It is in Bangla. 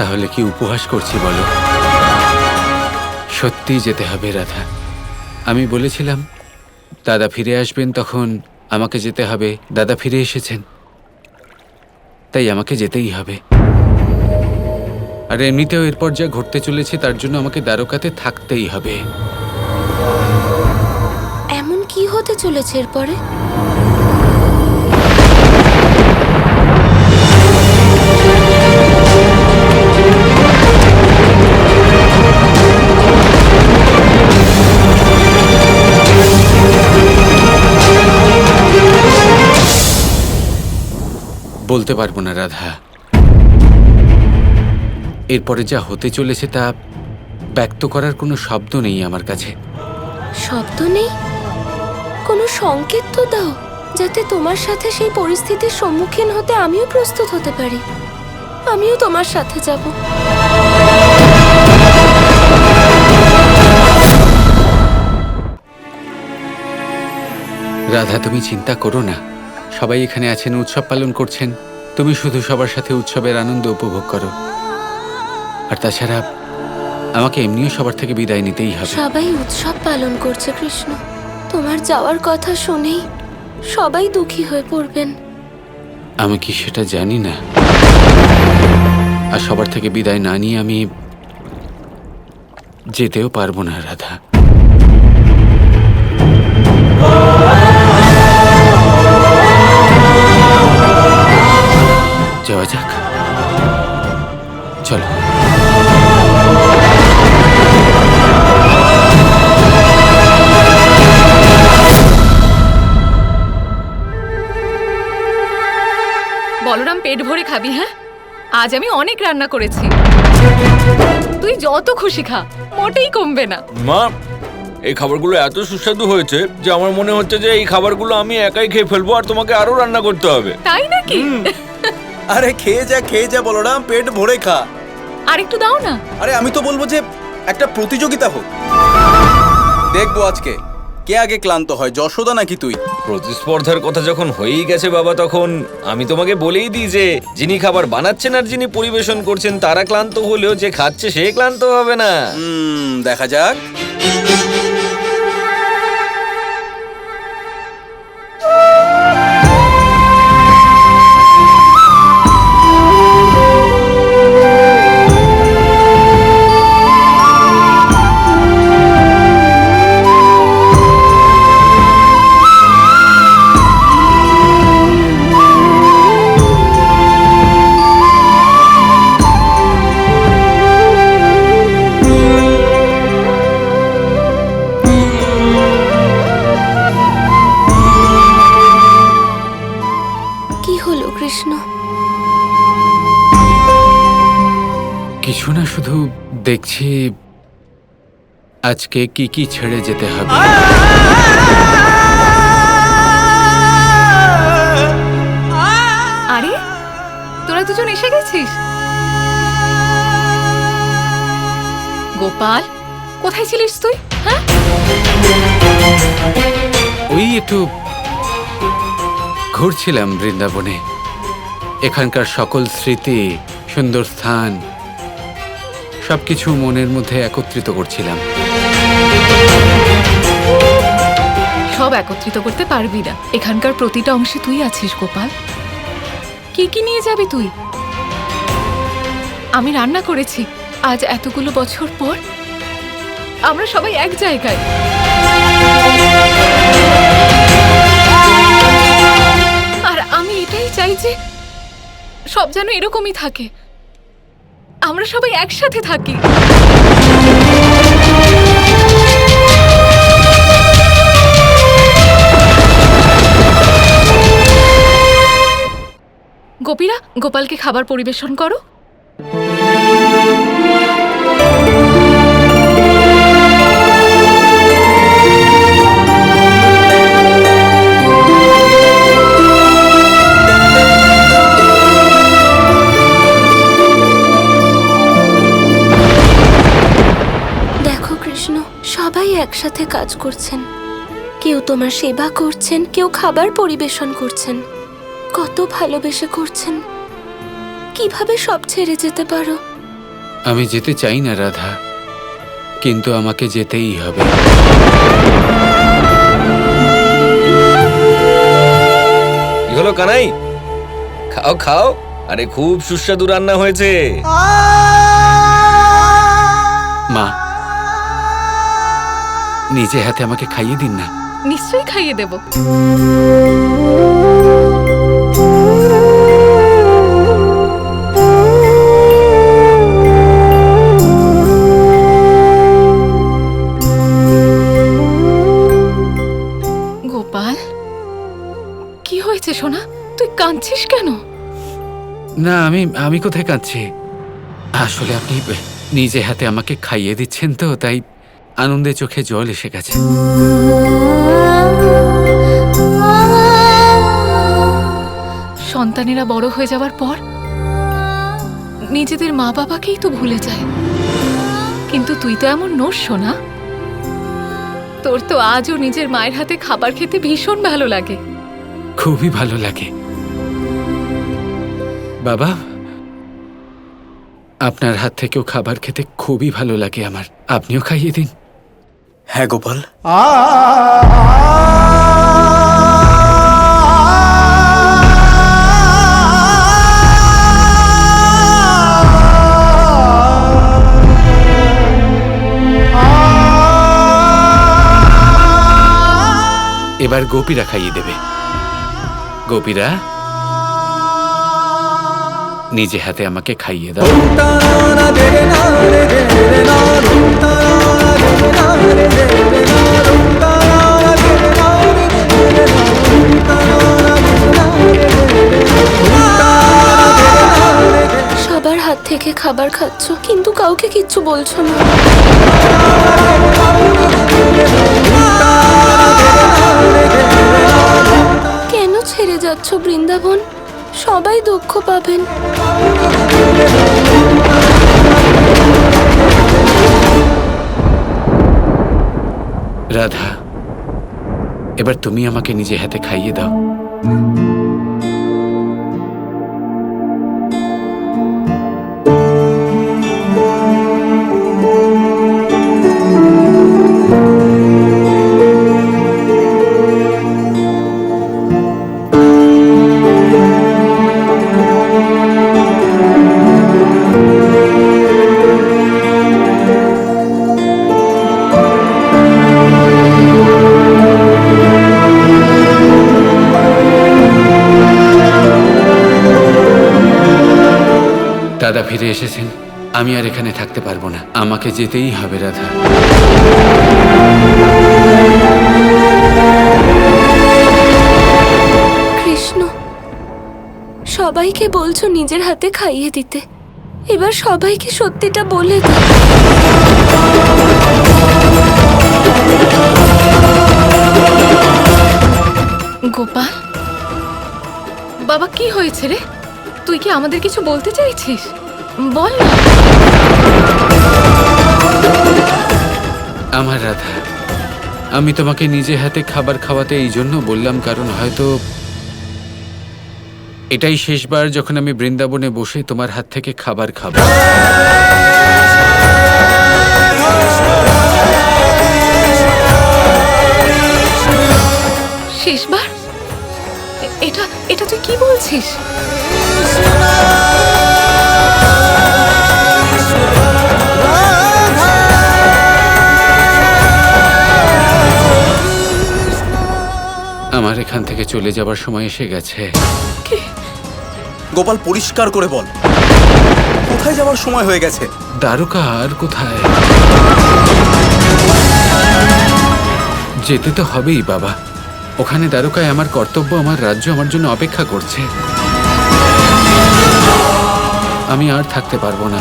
তাহলে কি উপহাস করছি বলো? সত্যি যেতে হবে রাধা। আমি বলেছিলাম দাদা ফিরে আসবেন, তখন আমাকে যেতে হবে। দাদা ফিরে এসেছেন, তাই আমাকে যেতেই হবে। আর এমনিতেও এরপর যা ঘটতে চলেছে তার জন্য আমাকে দ্বারকাতে থাকতেই হবে। এমন কি হতে চলেছে এরপরে? বলতে পারবো না রাধা। এরপরে যা হতে চলেছে তা ব্যক্ত করার কোনো শব্দ নেই আমার কাছে। শব্দ নেই? কোনো সংকেত তো দাও, যাতে তোমার সাথে সেই পরিস্থিতির সম্মুখীন হতে আমিও প্রস্তুত হতে পারি। আমিও তোমার সাথে যাব। রাধা, তুমি চিন্তা করো না। সবাই এখানে আছেন, উৎসব পালন করছেন। তুমি শুধু সবার সাথে উৎসবের আনন্দ উপভোগ করো। আর তাছাড়া আমাকে এমনিও সবার থেকে বিদায় নিতেই হবে। সবাই উৎসব পালন করছে কৃষ্ণ, তোমার যাওয়ার কথা শুনেই সবাই দুঃখী হয়ে পড়বেন। আমি কি সেটা জানি না? আর সবার থেকে বিদায় না নিয়ে আমি যেতেও পারবো না রাধা। যাওয়া যাক, চলো। বলরাম, পেট ভরে খাবি? হ্যাঁ, আজ আমি অনেক রান্না করেছি, তুই যত খুশি খা, মোটেই কমবে না। মা, এই খাবারগুলো এত সুস্বাদু হয়েছে যে আমার মনে হচ্ছে যে এই খাবারগুলো আমি একাই খেয়ে ফেলবো, আর তোমাকে আরো রান্না করতে হবে। তাই নাকি? আরে খেয়ে যা বলরাম, পেট ভরে খা। আর একটু দাও না। আরে আমি তো বলবো যে একটা প্রতিযোগিতা হোক, দেখবো আজকে কে আগে ক্লান্ত হয়, যশোদা নাকি তুই। প্রতিস্পর্ধার কথা যখন হয়েই গেছে বাবা, তখন আমি তোমাকে বলেই দিই যে যিনি খাবার বানাচ্ছেন আর যিনি পরিবেশন করছেন তারা ক্লান্ত হলেও যে খাচ্ছে সে ক্লান্ত হবে না। দেখা যাক। কি হলো কৃষ্ণ? কিছু না, শুধু দেখছি আজকে কি কি ছেড়ে যেতে হবে। আরে, তোরা দুজন এসে গেছিস। গোপাল, কোথায় ছিলিস তুই? হ্যাঁ, ওই একটু ঘুরছিলাম বৃন্দাবনে। এখানকার সকল স্মৃতি, সুন্দর স্থান, সবকিছু মনের মধ্যে একত্রিত করছিলাম। সব একত্রিত করতে পারবি না, এখানকার প্রতিটা অংশে তুই আছিস গোপাল। কি কি নিয়ে যাবি তুই? আমি রান্না করেছি, আজ এতগুলো বছর পর আমরা সবাই এক জায়গায়। আর আমি এটাই চাই যে সব যেন এরকমই থাকে, আমরা সবাই একসাথে থাকি। গোপীরা, গোপালকে খাবার পরিবেশন করো। দেখো কৃষ্ণ, সবাই একসাথে কাজ করছেন। কেউ তোমার সেবা করছেন, কেউ খাবার পরিবেশন করছেন। কত ভালোবেসে করছেন। কিভাবে সব ছেড়ে যেতে পারো? আমি যেতে চাই না রাধা, কিন্তু আমাকে যেতেই হবে। কি হলো কানাই, খাও খাও, আরে খুব সুস্বাদু রান্না হয়েছে। মা, নিজে হাতে আমাকে খাইয়ে দিন না। নিশ্চয়ই খাইয়ে দেব। গোপাল, কি হয়েছে সোনা? তুই কাঁদছিস কেন? না, আমি কোথায় কাঁদছি? আসলে আপনি নিজে হাতে আমাকে খাইয়ে দিচ্ছেন তো, তাই আনন্দে চোখে জল এসে গেছে। সন্তানেরা বড় হয়ে যাওয়ার পর নিজেদের মা বাবাকেই তো ভুলে যায়, কিন্তু তুই তো এমন নোস সোনা। তোর তো আজও নিজের মায়ের হাতে খাবার খেতে ভীষণ ভালো লাগে। খুবই ভালো লাগে। বাবা, আপনার হাত থেকেও খাবার খেতে খুবই ভালো লাগে আমার। আপনিও খাইয়ে দিন। হ্যাঁ গোপাল। এবার গোপীরা খাইয়ে দেবে। গোপীরা, নিজে হাতে আমাকে খাইয়ে দাও। সবার হাত থেকে খাবার খাচ্ছ, কিন্তু কাউকে কিচ্ছু বলছো না। কেন ছেড়ে যাচ্ছ বৃন্দাবন? সবাই দুঃখ পাবেন। রাধা, এবার তুমি আমাকে নিজে হাতে খাইয়ে দাও। দাদা ফিরে এসেছেন, আমি আর এখানে থাকতে পারবো না। আমাকে যেতেই হবে রাধা। কৃষ্ণ, সবাইকে বলছো নিজের হাতে খাইয়ে দিতে, এবার সবাইকে সত্যিটা বলে দাও। গোপাল, বাবা কি হয়েছে রে? তুই কি আমাদের কিছু বলতে চাইছিস? বল না। আমার রাধা, আমি তোমাকে নিজে হাতে খাবার খাওয়াতে এই জন্য বললাম, কারণ হয়তো এটাই শেষবার যখন আমি বৃন্দাবনে বসে তোমার হাত থেকে খাবার খাবো। শেষবার? এটা তুই কি বলছিস? আমার এখান থেকে চলে যাবার সময় এসে গেছে। গোপাল, পরিষ্কার করে বল, কোথায় যাওয়ার সময় হয়ে গেছে? দ্বারকা আর কোথায়? যেতে তো হবেই বাবা। ওখানে দ্বারকায় আমার কর্তব্য, আমার রাজ্য আমার জন্য অপেক্ষা করছে। আমি আর থাকতে পারবো না।